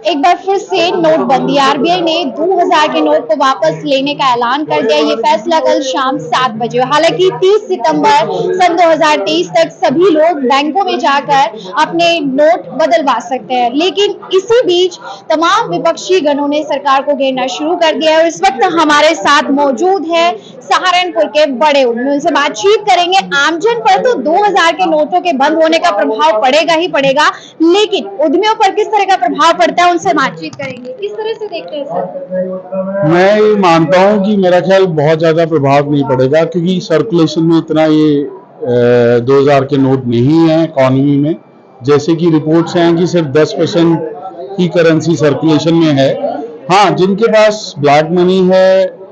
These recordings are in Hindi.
एक बार फिर से नोटबंदी। आरबीआई ने 2000 के नोट को वापस लेने का ऐलान कर दिया। ये फैसला कल शाम 7 बजे। हालांकि 30 सितंबर सन 2023 तक सभी लोग बैंकों में जाकर अपने नोट बदलवा सकते हैं, लेकिन इसी बीच तमाम विपक्षी गणों ने सरकार को घेरना शुरू कर दिया है। और इस वक्त हमारे साथ मौजूद है सहारनपुर के बड़े उद्यमी। उनसे बातचीत करेंगे। आमजन पर तो 2000 के नोटों के बंद होने का प्रभाव पड़ेगा ही पड़ेगा, लेकिन उद्यमियों पर किस तरह का प्रभाव पड़ता है उनसे बातचीत करेंगे। किस तरह से देखते हैं सर? मैं ये मानता हूँ कि मेरा ख्याल बहुत ज्यादा प्रभाव नहीं पड़ेगा, क्योंकि सर्कुलेशन में इतना ये 2000 के नोट नहीं है इकोनॉमी में। जैसे कि रिपोर्ट्स हैं कि सिर्फ 10% की करेंसी सर्कुलेशन में है। हाँ, जिनके पास ब्लैक मनी है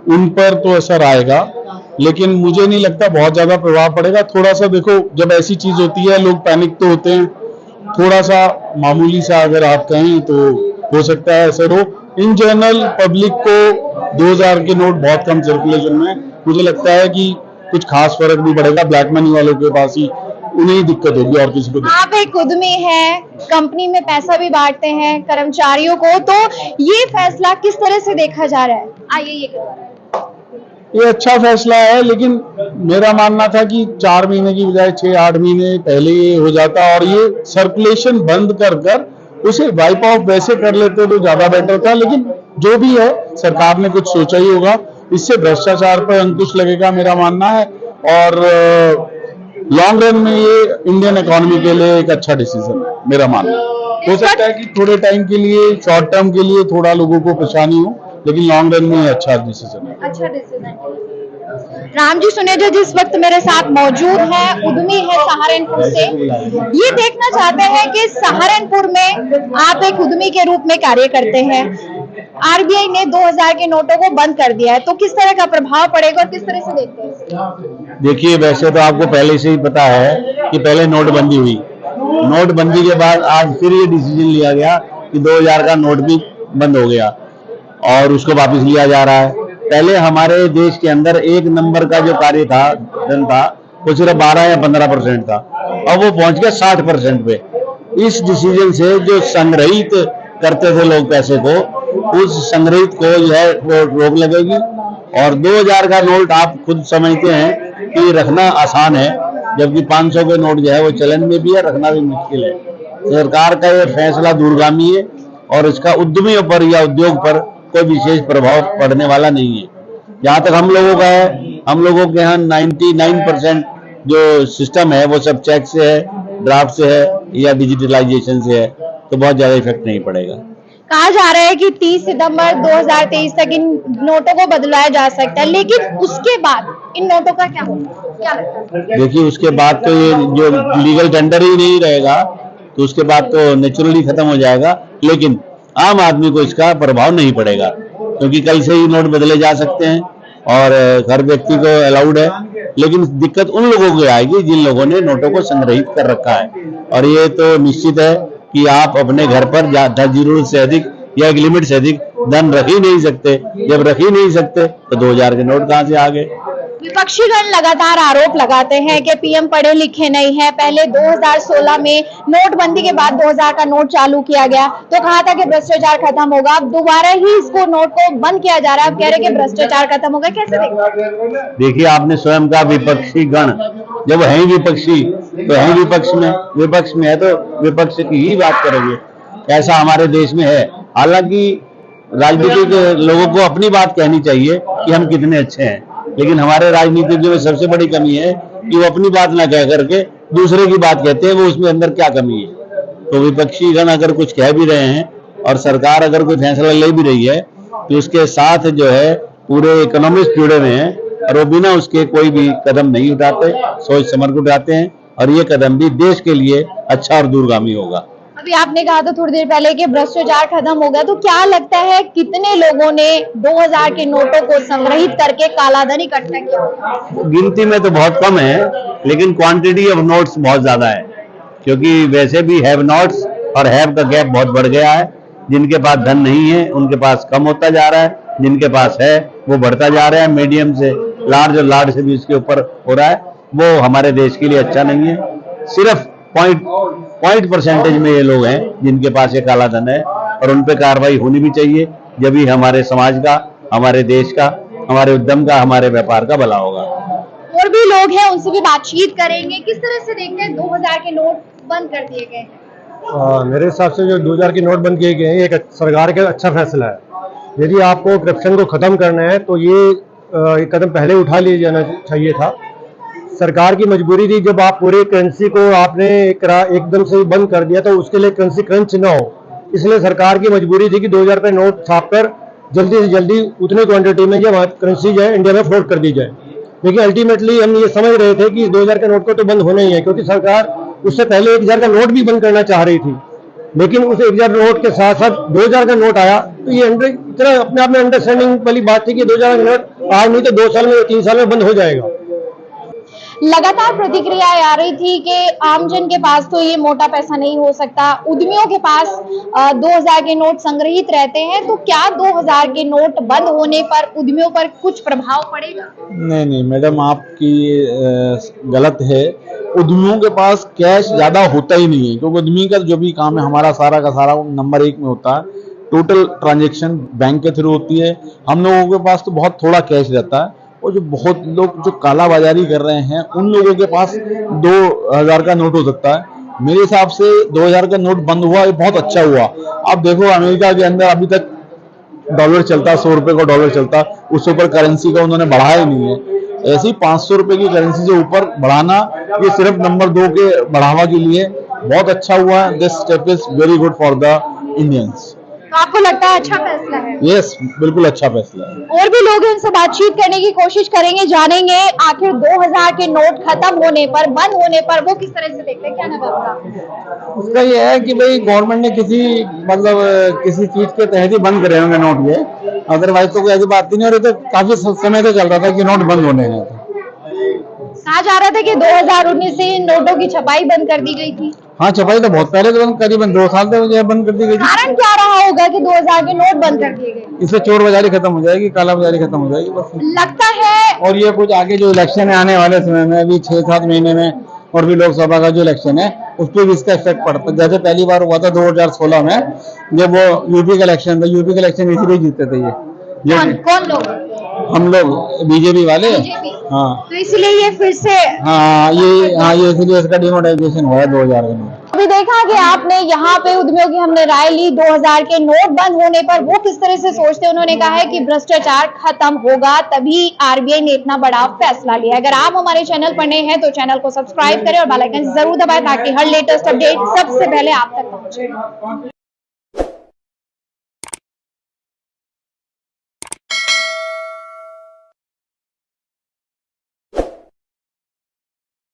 उन पर तो असर आएगा, लेकिन मुझे नहीं लगता बहुत ज्यादा प्रभाव पड़ेगा। थोड़ा सा देखो, जब ऐसी चीज होती है लोग पैनिक तो होते हैं, थोड़ा सा मामूली सा अगर आप कहें तो हो सकता है असर हो। इन जनरल पब्लिक को 2000 के नोट बहुत कम सर्कुलेशन में, मुझे लगता है कि कुछ खास फर्क नहीं पड़ेगा। ब्लैक मनी वालों के पास ही उन्हें दिक्कत होगी और किसी को। आप एक उद्यमी हैं, कंपनी में पैसा भी बांटते हैं कर्मचारियों को, तो ये फैसला किस तरह से देखा जा रहा है? आइए ये अच्छा फैसला है, लेकिन मेरा मानना था कि 4 महीने की बजाय 6-8 महीने पहले ये हो जाता, और ये सर्कुलेशन बंद कर उसे वाइप ऑफ वैसे कर लेते तो ज्यादा बेटर था। लेकिन जो भी है, सरकार ने कुछ सोचा ही होगा। इससे भ्रष्टाचार पर अंकुश लगेगा, मेरा मानना है। और लॉन्ग रन में ये इंडियन इकोनॉमी के लिए एक अच्छा डिसीजन है, मेरा मानना। हो सकता है कि थोड़े टाइम के लिए, शॉर्ट टर्म के लिए थोड़ा लोगों को परेशानी हो, लेकिन लॉन्ग रन में अच्छा डिसीजन है। अच्छा डिसीजन है। राम जी सुनेजा जिस वक्त मेरे साथ मौजूद है, उद्यमी है सहारनपुर से। ये देखना चाहते हैं कि सहारनपुर में आप एक उद्यमी के रूप में कार्य करते हैं, आरबीआई ने 2000 के नोटों को बंद कर दिया है, तो किस तरह का प्रभाव पड़ेगा और किस तरह से देखते हैं? देखिए, वैसे तो आपको पहले से ही पता है कि पहले नोटबंदी हुई। नोटबंदी के बाद आज फिर ये डिसीजन लिया गया कि 2000 का नोट भी बंद हो गया और उसको वापस लिया जा रहा है। पहले हमारे देश के अंदर एक नंबर का जो कार्य था, धन था, वो सिर्फ 12 या 15% था, अब वो पहुंच गया 60% पे। इस डिसीजन से जो संग्रहित करते थे लोग पैसे को, उस संग्रहित को जो है वो रोक लगेगी। और 2000 का नोट आप खुद समझते हैं कि रखना आसान है, जबकि 500 के नोट जो है वो चलन में भी है, रखना भी मुश्किल है। सरकार का ये फैसला दूरगामी है और इसका उद्यमियों पर या उद्योग पर कोई विशेष प्रभाव पड़ने वाला नहीं है। जहां तक हम लोगों का है, हम लोगों के यहाँ 99% जो सिस्टम है वो सब चेक से है, ड्राफ्ट से है या डिजिटलाइजेशन से है, तो बहुत ज्यादा इफेक्ट नहीं पड़ेगा। कहा जा रहा है कि 30 सितंबर 2023 तक इन नोटों को बदलाया जा सकता है, लेकिन उसके बाद इन नोटों का क्या होगा, क्या लगता है? देखिए, उसके बाद तो ये जो लीगल टेंडर ही नहीं रहेगा, तो उसके बाद तो नेचुरली खत्म हो जाएगा। लेकिन आम आदमी को इसका प्रभाव नहीं पड़ेगा, क्योंकि कल से ही नोट बदले जा सकते हैं और हर व्यक्ति को अलाउड है। लेकिन दिक्कत उन लोगों को आएगी जिन लोगों ने नोटों को संग्रहित कर रखा है, और ये तो निश्चित है कि आप अपने घर पर जरूरत से अधिक या एक लिमिट से अधिक धन रख ही नहीं सकते। जब रख ही नहीं सकते तो 2000 के नोट कहां से आ गए? विपक्षीगण लगातार आरोप लगाते हैं कि पीएम पढ़े लिखे नहीं है। पहले 2016 में नोटबंदी के बाद 2000 का नोट चालू किया गया तो कहा था कि भ्रष्टाचार खत्म होगा, अब दोबारा ही इसको नोट को बंद किया जा रहा है, अब कह रहे हैं कि भ्रष्टाचार खत्म होगा। कैसे देखते? देखिए, आपने स्वयं कहा विपक्षी गण, जब है ही विपक्षी तो है विपक्ष में है तो विपक्ष की ही बात करेंगे। ऐसा हमारे देश में है। हालांकि राजनीतिक लोगों को अपनी बात कहनी चाहिए कि हम कितने अच्छे हैं, लेकिन हमारे राजनीतिज्ञों में सबसे बड़ी कमी है कि वो अपनी बात ना कह करके दूसरे की बात कहते हैं, वो उसमें अंदर क्या कमी है। तो विपक्षी गण अगर कुछ कह भी रहे हैं और सरकार अगर कोई फैसला ले भी रही है, तो उसके साथ जो है पूरे इकोनॉमिस्ट जुड़े हुए हैं और वो बिना उसके कोई भी कदम नहीं उठाते, सोच समझ के उठाते हैं, और ये कदम भी देश के लिए अच्छा और दूरगामी होगा। अभी आपने कहा था थोड़ी देर पहले कि भ्रष्टाचार खत्म हो गया, तो क्या लगता है कितने लोगों ने 2000 के नोटों को संग्रहित करके कालाधन इकट्ठा किया? गिनती में तो बहुत कम है, लेकिन क्वांटिटी ऑफ नोट्स बहुत ज्यादा है, क्योंकि वैसे भी हैव नोट्स और हैव का गैप बहुत बढ़ गया है। जिनके पास धन नहीं है उनके पास कम होता जा रहा है, जिनके पास है वो बढ़ता जा रहा है। मीडियम से लार्ज और लार्ज से भी इसके ऊपर हो रहा है। वो हमारे देश के लिए अच्छा नहीं है। सिर्फ पॉइंट परसेंटेज में ये लोग हैं जिनके पास ये काला धन है, और उन पे कार्रवाई होनी भी चाहिए, जब भी हमारे समाज का, हमारे देश का, हमारे उद्यम का, हमारे व्यापार का भला होगा। और भी लोग हैं, उनसे भी बातचीत करेंगे। किस तरह से देखते हैं 2000 के नोट बंद कर दिए गए हैं? मेरे हिसाब से जो 2000 के नोट बंद किए गए हैं, एक सरकार का अच्छा फैसला है। यदि आपको करप्शन को खत्म करना है तो ये कदम पहले उठा लिया जाना चाहिए था। सरकार की मजबूरी थी, जब आप पूरे करेंसी को आपने एकदम से बंद कर दिया तो उसके लिए करेंसी क्रंच ना हो, इसलिए सरकार की मजबूरी थी कि 2000 रुपये नोट छाप कर जल्दी से जल्दी उतनी क्वांटिटी में जब करेंसी जो है इंडिया में फ्लोट कर दी जाए। लेकिन अल्टीमेटली हम ये समझ रहे थे कि 2000 के नोट को तो बंद होना ही है, क्योंकि सरकार उससे पहले 1000 का नोट भी बंद करना चाह रही थी। लेकिन उस 1000 नोट के साथ साथ 2000 का नोट आया, तो ये इतना अपने आप में अंडरस्टैंडिंग वाली बात थी कि 2000 का नोट आज नहीं तो 2 साल में 3 साल में बंद हो जाएगा। लगातार प्रतिक्रियाएं आ रही थी कि आमजन के पास तो ये मोटा पैसा नहीं हो सकता, उद्यमियों के पास 2000 के नोट संग्रहित रहते हैं, तो क्या 2000 के नोट बंद होने पर उद्यमियों पर कुछ प्रभाव पड़ेगा? नहीं मैडम, आपकी गलत है। उद्यमियों के पास कैश ज्यादा होता ही नहीं है, क्योंकि उद्यमी का जो भी काम है हमारा सारा का सारा नंबर 1 में होता है। टोटल ट्रांजैक्शन बैंक के थ्रू होती है। हम लोगों के पास तो बहुत थोड़ा कैश रहता है, और जो बहुत लोग जो कालाबाजारी कर रहे हैं उन लोगों के पास 2000 का नोट हो सकता है। मेरे हिसाब से 2000 का नोट बंद हुआ, ये बहुत अच्छा हुआ। आप देखो अमेरिका के अंदर अभी तक डॉलर चलता, 100 रुपए का डॉलर चलता, उसके ऊपर करेंसी का उन्होंने बढ़ाया ही नहीं है। ऐसे ही 500 रुपए की करेंसी से ऊपर बढ़ाना, ये सिर्फ नंबर 2 के बढ़ावा के लिए बहुत अच्छा हुआ। This step is very good for the Indians. आपको लगता है अच्छा फैसला है? यस, बिल्कुल अच्छा फैसला है। और भी लोग हैं, उनसे बातचीत करने की कोशिश करेंगे, जानेंगे आखिर 2000 के नोट खत्म होने पर, बंद होने पर वो किस तरह से देखते हैं। क्या नाम है आपका? उसका ये है कि भाई गवर्नमेंट ने किसी चीज के तहत ही बंद करे होंगे नोट ये, अदरवाइज तो कोई ऐसी बात ही नहीं। और ये तो काफी समय से चल रहा था कि नोट बंद होने हैं। कहा जा रहा था कि 2019 से नोटों की छपाई बंद कर दी गई थी। हाँ, छपाई तो बहुत पहले तो करीबन 2 साल से बंद कर दी गई थी। कारण क्या रहा होगा कि 2000 के नोट बंद कर दिए गए? इससे चोर बाजारी खत्म हो जाएगी, काला बाजारी खत्म हो जाएगी बस। लगता है। और ये कुछ आगे जो इलेक्शन है आने वाले समय में, अभी 6-7 महीने में, और भी लोकसभा का जो इलेक्शन है उस पर भी इसका इफेक्ट पड़ता है। जैसे पहली बार हुआ था 2016 में, जब वो यूपी का इलेक्शन था, यूपी का इलेक्शन इसीलिए जीते थे ये कौन लोग? हम लोग बीजेपी वाले। हाँ, तो इसलिए ये फिर से ये इसलिए इसका डिमोनेटाइजेशन हुआ है 2000 में। अभी देखा कि आपने यहाँ पे उद्यमियों की हमने राय ली 2000 के नोट बंद होने पर वो किस तरह से सोचते हैं। उन्होंने कहा है कि भ्रष्टाचार खत्म होगा, तभी आरबीआई ने इतना बड़ा फैसला लिया। अगर आप हमारे चैनल पर नए हैं तो चैनल को सब्सक्राइब करें और बेल आइकन जरूर दबाएं, ताकि हर लेटेस्ट अपडेट सबसे पहले आप तक पहुंचे।